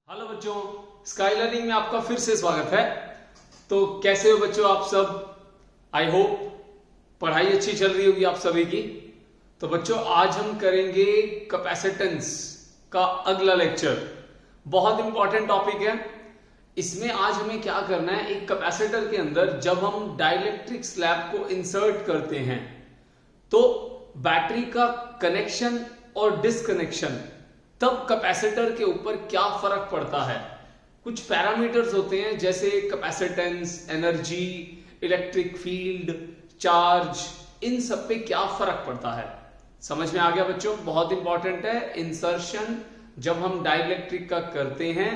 Hello बच्चों, sky learning में आपका फिर से स्वागत है। तो कैसे हो बच्चों आप सब? आई होप पढ़ाई अच्छी चल रही होगी आप सभी की। तो बच्चों आज हम करेंगे कैपेसिटेंस का अगला लेक्चर। बहुत इंपॉर्टेंट टॉपिक है। इसमें आज हमें क्या करना है, एक कैपेसिटर के अंदर जब हम डाइलेक्ट्रिक स्लैब को इंसर्ट करते हैं तो बैटरी का कनेक्शन और डिसकनेक्शन, तब कैपेसिटर के ऊपर क्या फर्क पड़ता है। कुछ पैरामीटर्स होते हैं जैसे capacitance, energy, electric field, charge, इन सब पे क्या फर्क पड़ता है। समझ में आ गया बच्चों? बहुत इंपॉर्टेंट है। इंसर्शन जब हम डाइलेक्ट्रिक का करते हैं,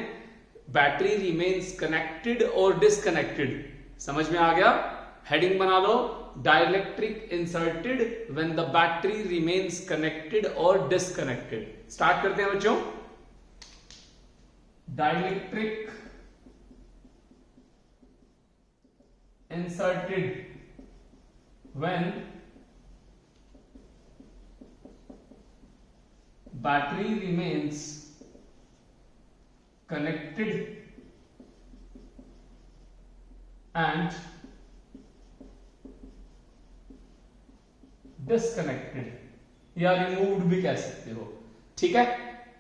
बैटरी रिमेन्स कनेक्टेड और डिसकनेक्टेड। समझ में आ गया? हेडिंग बना लो, dielectric inserted when the battery remains connected और डिसकनेक्टेड। स्टार्ट करते हैं बच्चों। Dielectric inserted when battery remains connected and disconnected या रिमूव्ड भी कह सकते हो। ठीक है,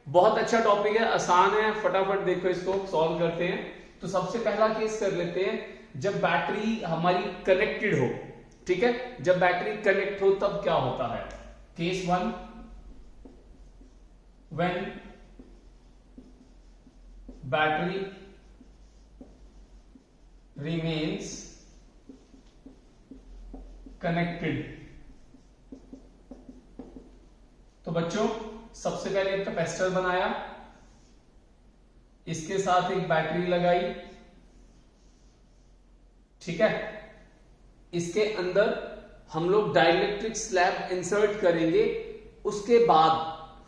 बहुत अच्छा टॉपिक है, आसान है, फटाफट देखो इसको सॉल्व करते हैं। तो सबसे पहला केस कर लेते हैं, जब बैटरी हमारी कनेक्टेड हो। ठीक है, जब बैटरी कनेक्ट हो तब क्या होता है। Case 1, when battery remains connected। तो बच्चों सबसे पहले एक कैपेसिटर बनाया, इसके साथ एक बैटरी लगाई। ठीक है, इसके अंदर हम लोग डाइलेक्ट्रिक स्लैब इंसर्ट करेंगे। उसके बाद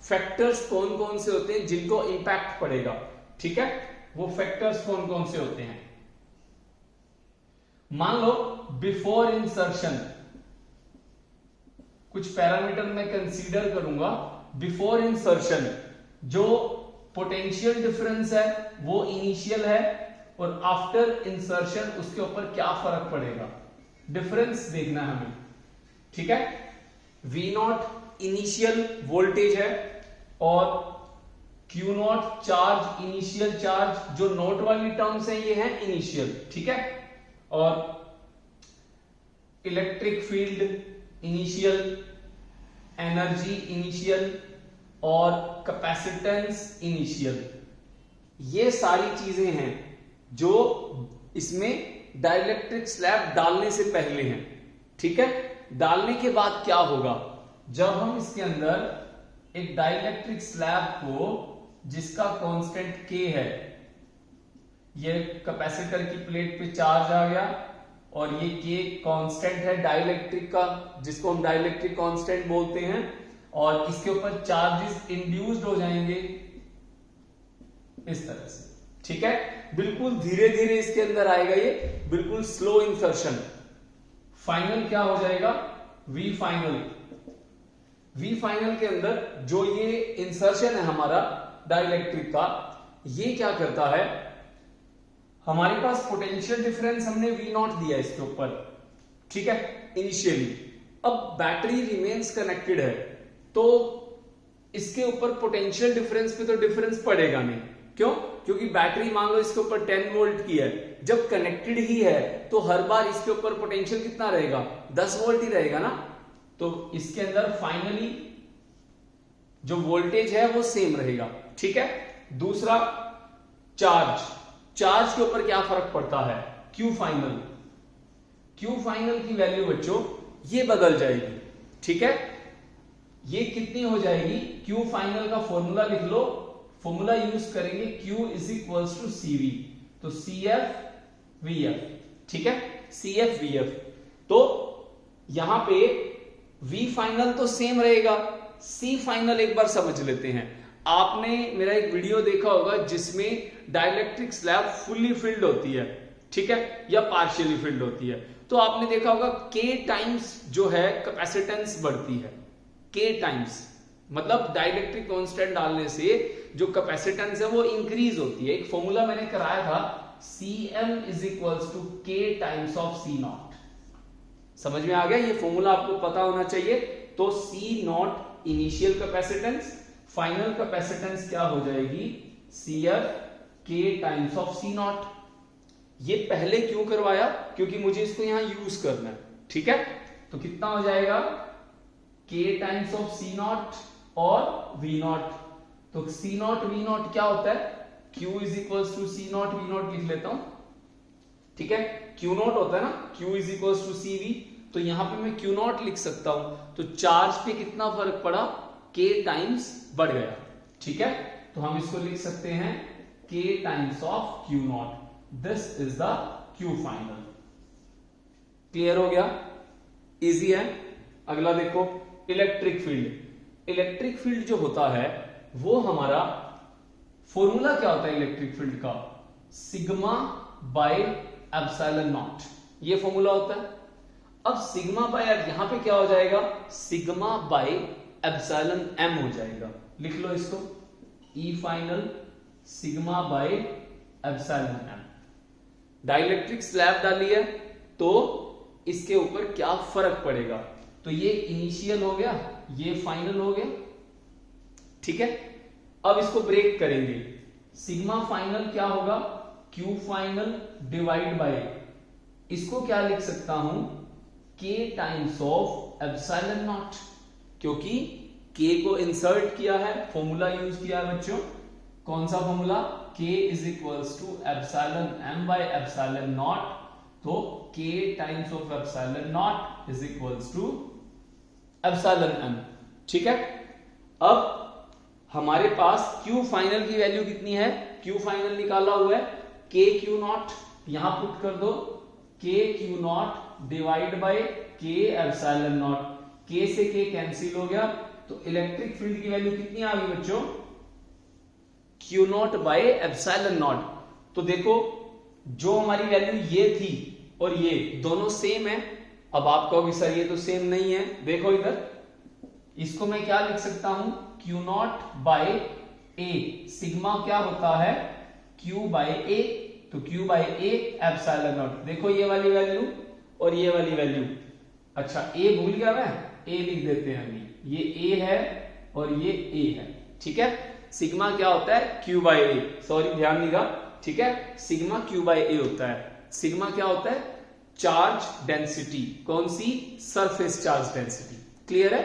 फैक्टर्स कौन कौन से होते हैं जिनको इंपैक्ट पड़ेगा। ठीक है, वो फैक्टर्स कौन कौन से होते हैं। मान लो बिफोर इंसर्शन कुछ पैरामीटर मैं कंसीडर करूंगा। बिफोर इंसर्शन जो पोटेंशियल डिफरेंस है वो इनिशियल है, और आफ्टर इंसर्शन उसके ऊपर क्या फर्क पड़ेगा, डिफरेंस देखना है हमें। ठीक है, V0 इनिशियल वोल्टेज है और Q0 चार्ज, इनिशियल चार्ज। जो नोट वाली टर्म्स है ये है इनिशियल। ठीक है, और electric field initial, energy initial और कैपेसिटेंस इनिशियल। ये सारी चीजें हैं जो इसमें डाइलेक्ट्रिक स्लैब डालने से पहले हैं। ठीक है, डालने के बाद क्या होगा, जब हम इसके अंदर एक डाइलेक्ट्रिक स्लैब को जिसका कांस्टेंट K है, ये कैपेसिटर की प्लेट पे चार्ज आ गया और ये K कांस्टेंट है डाइलेक्ट्रिक का, जिसको हम डाइलेक्ट्रिक कांस्टेंट बोलते हैं, और इसके ऊपर चार्जेस इंड्यूस्ड हो जाएंगे इस तरह से। ठीक है, बिल्कुल धीरे धीरे इसके अंदर आएगा, ये बिल्कुल स्लो इंसर्शन। फाइनल क्या हो जाएगा, V फाइनल। V फाइनल के अंदर जो ये इंसर्शन है हमारा डाइलेक्ट्रिक का, ये क्या करता है, हमारे पास पोटेंशियल डिफरेंस हमने V0 दिया इसके ऊपर। ठीक है, इनिशियली। अब बैटरी रिमेन्स कनेक्टेड है तो इसके ऊपर पोटेंशियल डिफरेंस पे तो डिफरेंस पड़ेगा नहीं। क्यों? क्योंकि बैटरी मान लो इसके ऊपर 10 वोल्ट की है, जब कनेक्टेड ही है तो हर बार इसके ऊपर पोटेंशियल कितना रहेगा, 10 वोल्ट ही रहेगा ना। तो इसके अंदर फाइनली जो वोल्टेज है वो सेम रहेगा। ठीक है, दूसरा चार्ज। चार्ज के ऊपर क्या फर्क पड़ता है, Q फाइनल। Q फाइनल की वैल्यू बच्चों ये बदल जाएगी। ठीक है, ये कितनी हो जाएगी, Q फाइनल का फॉर्मूला लिख लो, फॉर्मूला यूज करेंगे Q is equals to CV, तो CF VF। ठीक है, CF VF। तो यहां पे V फाइनल तो सेम रहेगा, C फाइनल एक बार समझ लेते हैं। आपने मेरा एक वीडियो देखा होगा जिसमें डाइलेक्ट्रिक स्लैब फुल्ली फिल्ड होती है, ठीक है, या पार्शियली फिल्ड होती है। तो आपने देखा होगा K टाइम्स जो है कैपेसिटेंस बढ़ती है, K टाइम्स। मतलब डाइलेक्ट्रिक कांस्टेंट डालने से जो कैपेसिटेंस है वो इंक्रीज होती है। एक फॉर्मूला मैंने कराया था, Cm is equals to K times of C not. समझ में आ गया? ये फॉर्मूला आपको पता होना चाहिए। तो C not initial capacitance, final capacitance क्या हो जाएगी? Cf K times of C not. ये पहले क्यों करवाया? क्योंकि मुझे इसको यहां यूज करना है, ठीक है। तो कितना हो जाएगा? K times of C not और V नॉट। तो C नॉट V नॉट क्या होता है? Q is equals to C not V not लिख लेता हूं, ठीक है। Q नॉट होता है ना, Q is equals to CV। तो यहां पे मैं Q नॉट लिख सकता हूं। तो चार्ज पे कितना फर्क पड़ा? K टाइम्स बढ़ गया, ठीक है। तो हम इसको लिख सकते हैं K times of Q not. This is the Q final. Clear हो गया? इजी है। अगला देखो, इलेक्ट्रिक फील्ड। इलेक्ट्रिक फील्ड जो होता है वो हमारा फॉर्मूला क्या होता है इलेक्ट्रिक फील्ड का? सिग्मा बाय एप्सिलॉन नॉट, ये फॉर्मूला होता है। अब सिग्मा बाय, यहां पे क्या हो जाएगा? सिग्मा बाय एप्सिलॉन m हो जाएगा। लिख लो इसको, E final sigma by epsilon m। Dielectric slab डाली है तो इसके ऊपर क्या फर्क पड़ेगा? तो ये इनिशियल हो गया, ये फाइनल हो गया, ठीक है। अब इसको ब्रेक करेंगे। सिग्मा फाइनल क्या होगा? Q फाइनल डिवाइड बाय, इसको क्या लिख सकता हूं? K times of epsilon not, क्योंकि K को इंसर्ट किया है, फॉर्मूला यूज किया है बच्चों। कौन सा formula? K is equals to epsilon m by epsilon not. तो K times of epsilon not is equals to epsilon m, ठीक है। अब हमारे पास Q फाइनल की वैल्यू कितनी है? Q फाइनल निकाला हुआ है K Q नॉट, यहां पुट कर दो K Q not divide bye K epsilon not. K से K कैंसिल हो गया, तो इलेक्ट्रिक फील्ड की वैल्यू कितनी आ गई बच्चों? Q not bye epsilon not. तो देखो, जो हमारी वैल्यू ये थी और ये दोनों सेम है। अब आप कहोगे सर ये तो सेम नहीं है, देखो इधर, इसको मैं क्या लिख सकता हूं? Q not by A। Sigma क्या होता है? Q by A। तो Q by A epsilon not. देखो ये वाली वैल्यू और ये वाली वैल्यू। अच्छा, A भूल गया मैं, A लिख देते हैं अभी। ये A है और ये A है, ठीक है। सिग्मा क्या होता है? Q by A। सॉरी, ध्यान नहीं रहा, ठीक है। सिग्मा Q बाय A होता है। सिग्मा क्या होता है? Charge density. कौन सी? Surface charge density. क्लियर है?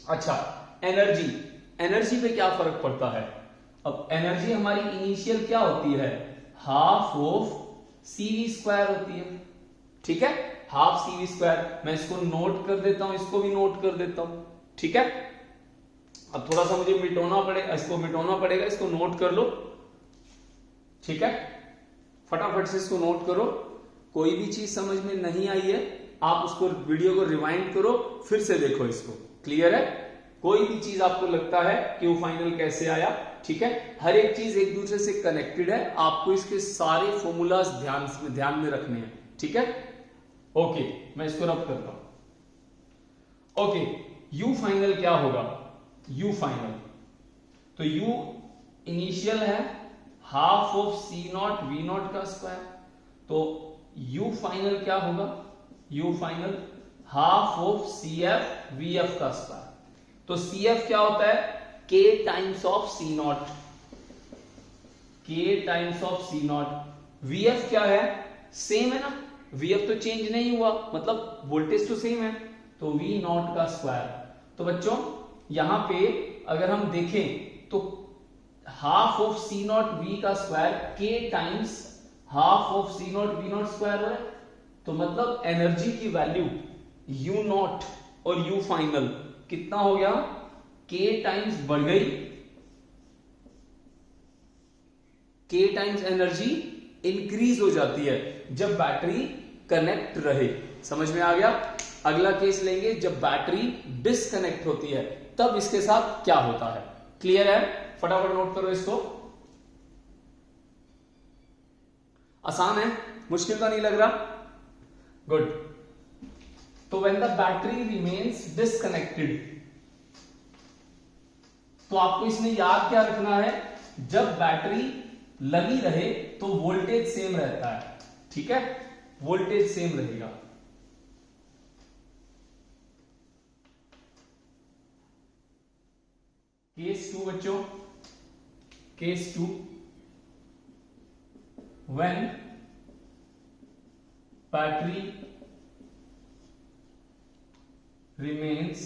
अच्छा, एनर्जी। एनर्जी पे क्या फर्क पड़ता है? अब एनर्जी हमारी इनिशियल क्या होती है? हाफ ऑफ CV स्क्वायर होती है, ठीक है। Half CV square. मैं इसको नोट कर देता हूं, इसको भी नोट कर देता हूं, ठीक है। अब थोड़ा सा मुझे मिटाना पड़ेगा, इसको मिटाना पड़ेगा, इसको नोट कर लो, ठीक है। फटाफट से इसको नोट करो। कोई भी चीज समझ में नहीं आई है, आप उसको वीडियो को रिवाइंड करो, फिर से देखो इसको। क्लियर है? कोई भी चीज आपको लगता है कि वो फाइनल कैसे आया, ठीक है। हर एक चीज एक दूसरे से कनेक्टेड है, आपको इसके सारे फॉर्मूलाज ध्यान में रखने हैं, ठीक है। ओके, मैं इसको रब करता हूं। ओके, U फाइनल क्या होगा? U फाइनल, तो U इनिशियल है half of C not V not का स्क्वायर। तो U फाइनल क्या होगा? U final half of CF VF का स्क्वायर। तो CF क्या होता है? K times of C not, K times of C not. VF क्या है? सेम है ना, VF तो चेंज नहीं हुआ, मतलब वोल्टेज तो सेम है, तो V नॉट का स्क्वायर। तो बच्चों यहां पे अगर हम देखें तो half of C not V का square K times half of C not V not square है। तो मतलब एनर्जी की वैल्यू U नॉट और U फाइनल कितना हो गया? K टाइम्स बढ़ गई, K टाइम्स एनर्जी इंक्रीज हो जाती है जब बैटरी कनेक्ट रहे। समझ में आ गया? अगला केस लेंगे जब बैटरी डिस्कनेक्ट होती है, तब इसके साथ क्या होता है। क्लियर है? फटाफट नोट करो इसको। आसान है, मुश्किल तो नहीं लग रहा? गुड। तो when the battery remains disconnected, तो आपको इसमें याद क्या रखना है, जब बैटरी लगी रहे तो वोल्टेज सेम रहता है, ठीक है, वोल्टेज सेम रहेगा। केस 2 बच्चों, case 2, when battery remains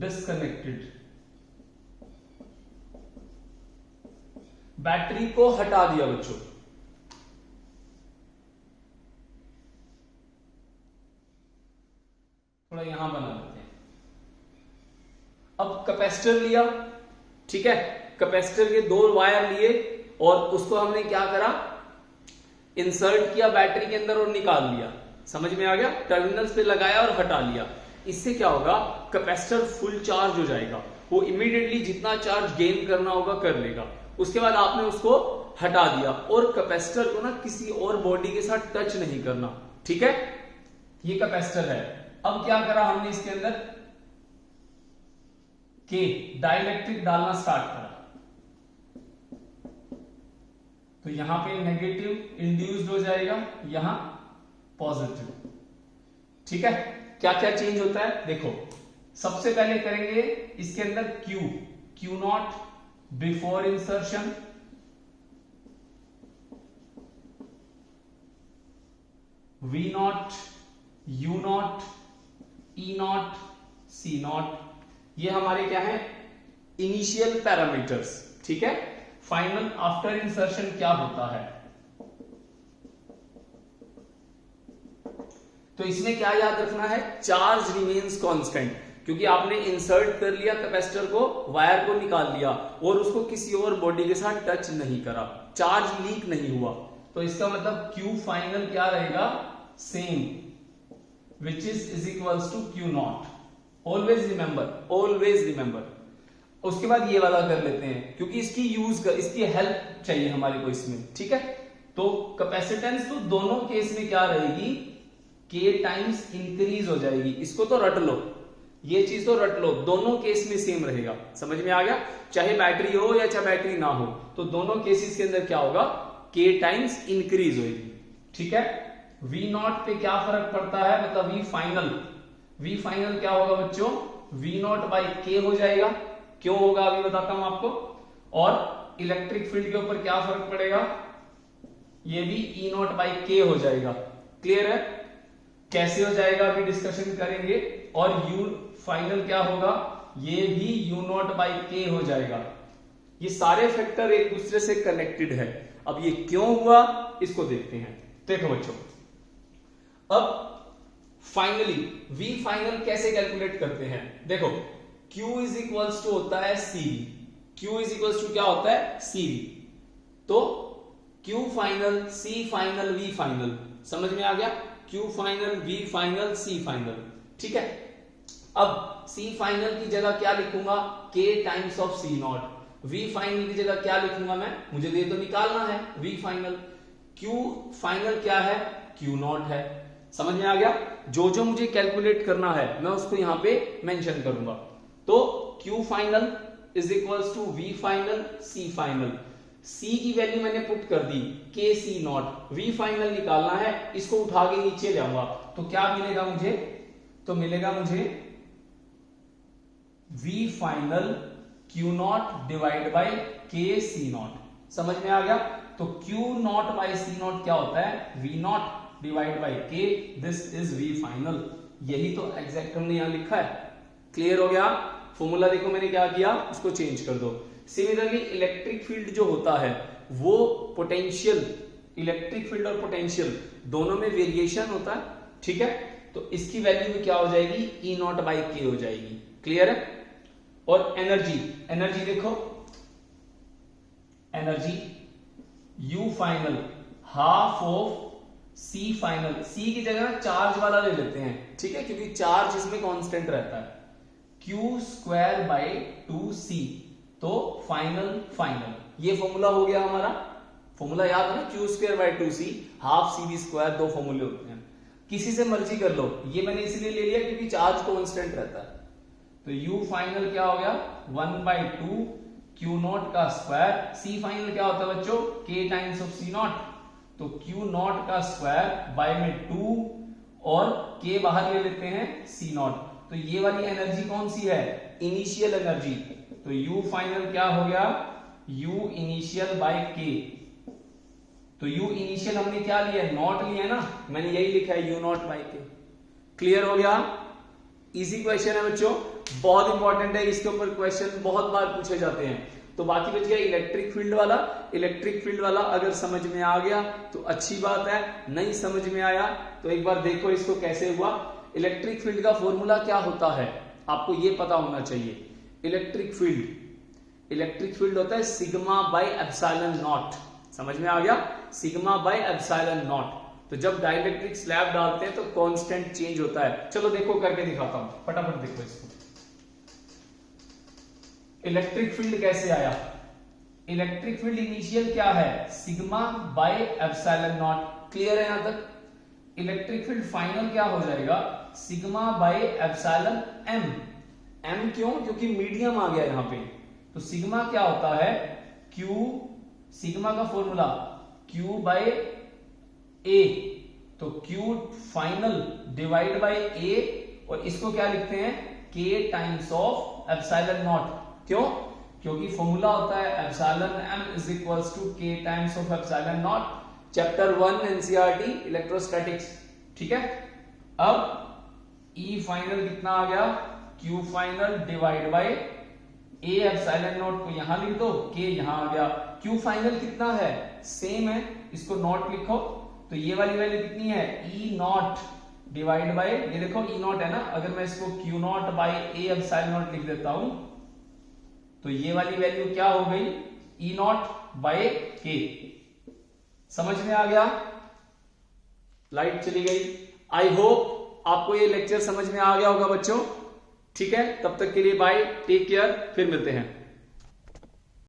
disconnected, battery को हटा दिया बच्चों, थोड़ा यहां बना लेते हैं। अब कैपेसिटर लिया, ठीक है, कैपेसिटर के 2 वायर लिए और उसको हमने क्या करा, इंसर्ट किया बैटरी के अंदर और निकाल लिया, समझ में आ गया, टर्मिनल्स पे लगाया और हटा लिया। इससे क्या होगा, कैपेसिटर फुल चार्ज हो जाएगा, वो इमीडिएटली जितना चार्ज गेन करना होगा कर लेगा। उसके बाद आपने उसको हटा दिया और कैपेसिटर को ना किसी और बॉडी के साथ टच नहीं करना, ठीक है, ये कैपेसिटर है। अब क्या करा हमने इसके अंदर, के डाइलेक्ट्रिक डालना स्टार्ट करा, तो यहां पे नेगेटिव इंड्यूस्ड हो जाएगा, यहां पॉजिटिव, ठीक है। क्या क्या चेंज होता है देखो, सबसे पहले करेंगे इसके अंदर Q not before insertion, V not, U not, E not, C not, ये हमारे क्या है, इनिशियल पैरामीटर्स, ठीक है। फाइनल आफ्टर इंसर्शन क्या होता है, तो इसमें क्या याद रखना है, चार्ज रिमेन्स कांस्टेंट, क्योंकि आपने इंसर्ट कर लिया कैपेसिटर को, वायर को निकाल लिया और उसको किसी और बॉडी के साथ टच नहीं करा, चार्ज लीक नहीं हुआ, तो इसका मतलब क्यू फाइनल क्या रहेगा, same, which is equals to Q not. Always remember. उसके बाद ये वाला कर लेते हैं, क्योंकि इसकी हेल्प चाहिए हमारे को इसमें, ठीक है। तो कैपेसिटेंस तो दोनों केस में क्या रहेगी, के टाइम्स इंक्रीज हो जाएगी, इसको तो रट लो, ये चीज तो रट लो, दोनों केस में सेम रहेगा, समझ में आ गया, चाहे बैटरी हो या चाहे बैटरी ना हो, तो दोनों केसेस के अंदर क्या होगा, के टाइम्स इंक्रीज होगी, ठीक है। वी नॉट पे क्या फर्क पड़ता है, मतलब वी फाइनल क्या होगा बच्चों, वी नॉट बाई के हो जाएगा, क्यों होगा अभी बताता हूं आपको। और इलेक्ट्रिक फील्ड के ऊपर क्या फर्क पड़ेगा, ये भी ई नॉट बाई के हो जाएगा, क्लियर है, कैसे हो जाएगा अभी डिस्कशन करेंगे। और यू फाइनल क्या होगा, ये भी यू नॉट बाई के हो जाएगा। ये सारे फैक्टर एक दूसरे से कनेक्टेड है। अब ये क्यों हुआ इसको देखते हैं। देखो बच्चों, अब फाइनली वी फाइनल कैसे कैलकुलेट करते हैं, देखो Q इज इक्वल्स टू होता है CV, Q is equals to क्या होता है CV, तो Q final, C final, V final, समझ में आ गया, Q final, V final, C final, ठीक है। अब C फाइनल की जगह क्या लिखूंगा, K times of C not, V final की जगह क्या लिखूंगा मैं, मुझे ये तो निकालना है V फाइनल, Q फाइनल क्या है, Q नॉट है, समझ में आ गया। जो जो मुझे कैलकुलेट करना है मैं उसको यहां पे मेंशन करूंगा। तो Q final is equals to V final, C final, C की वैल्यू मैंने पुट कर दी K C not, V final निकालना है, इसको उठा के नीचे ले आऊंगा, तो क्या मिलेगा मुझे, तो मिलेगा मुझे V final Q not divide by K C not, समझ में आ गया। तो Q not by C not क्या होता है, V not divide by K, this is V final, यही तो एग्जैक्ट हमने यहां लिखा है, क्लियर हो गया। फॉर्मूला देखो मैंने क्या किया, उसको चेंज कर दो। सिमिलरली इलेक्ट्रिक फील्ड जो होता है वो पोटेंशियल, इलेक्ट्रिक फील्ड और पोटेंशियल दोनों में वेरिएशन होता है, ठीक है, तो इसकी वैल्यू भी क्या हो जाएगी, ई नॉट बाई के हो जाएगी, क्लियर है। और एनर्जी देखो, energy U final half of C final, C की जगह चार्ज वाला ले लेते हैं, ठीक है, क्योंकि चार्ज इसमें कांस्टेंट रहता है, क्यू स्क्वायर बाई 2c, तो फाइनल, ये फॉर्मूला हो गया हमारा, फॉर्मूला याद है ना, Q square by 2c, half C B square, दो फॉर्मूले होते हैं, किसी से मर्जी कर लो, ये मैंने इसलिए ले लिया क्योंकि चार्ज कांस्टेंट रहता है। तो यू फाइनल क्या हो गया, 1/2 क्यू नॉट का स्क्वायर, सी फाइनल क्या होता है बच्चों, के टाइम्स ऑफ सी नॉट, तो क्यू नॉट का स्क्वायर बाय में 2 और के बाहर ले लेते हैं सी नॉट, तो ये वाली एनर्जी कौन सी है, इनिशियल एनर्जी, तो यू फाइनल क्या हो गया, यू इनिशियल बाय के, तो यू इनिशियल हमने क्या लिया है, नॉट लिया है ना, मैंने यही लिखा है यू नॉट बाय के। क्लियर हो गया, इजी क्वेश्चन है बच्चों, बहुत इंपॉर्टेंट है, इसके ऊपर क्वेश्चन बहुत बार पूछे जाते हैं। तो बाकी बच गया इलेक्ट्रिक फील्ड वाला। इलेक्ट्रिक फील्ड वाला अगर समझ में आ गया तो अच्छी बात है, नहीं समझ में आया तो एक बार देखो इसको कैसे हुआ। इलेक्ट्रिक फील्ड का फॉर्मूला क्या होता है आपको ये पता होना चाहिए। इलेक्ट्रिक फील्ड होता है सिग्मा बाय एप्सिलॉन नॉट, समझ में आ गया, सिग्मा बाय एप्सिलॉन नॉट। तो जब डाइलेक्ट्रिक स्लैब डालते हैं तो कांस्टेंट चेंज होता है। चलो देखो करके दिखाता हूं, फटाफट देखो इसको। इलेक्ट्रिक फील्ड कैसे आया, इलेक्ट्रिक फील्ड इनिशियल क्या है, sigma by epsilon not, clear है यहां तक। इलेक्ट्रिक फील्ड फाइनल क्या हो जाएगा, sigma by epsilon M, M क्यों, क्योंकि मीडियम आ गया यहां पे, तो सिग्मा क्या होता है, क्यू, सिग्मा का फॉर्मूला क्यू बाय ए, तो क्यू फाइनल डिवाइड बाय ए, और इसको क्या लिखते हैं, के टाइम्स ऑफ एप्सिलॉन नॉट, क्यों, क्योंकि फॉर्मूला होता है epsilon M is equals to K times of epsilon naught, chapter 1 NCERT electrostatics, ठीक है। अब ई फाइनल कितना आ गया, Q final divide by A epsilon naught को यहां लिख दो, के यहां आ गया, क्यू फाइनल कितना है, सेम है, इसको नॉट लिखो, तो ये वाली वैल्यू कितनी है, ई नॉट डिवाइड बाय, ये देखो ई नॉट है ना, अगर मैं इसको Q not by A epsilon not लिख देता हूं तो ये वाली वैल्यू क्या हो गई, ई नॉट बाय के। समझ में आ गया, लाइट चली गई। आई होप आपको ये लेक्चर समझ में आ गया होगा बच्चों, ठीक है। तब तक के लिए बाय, टेक केयर, फिर मिलते हैं।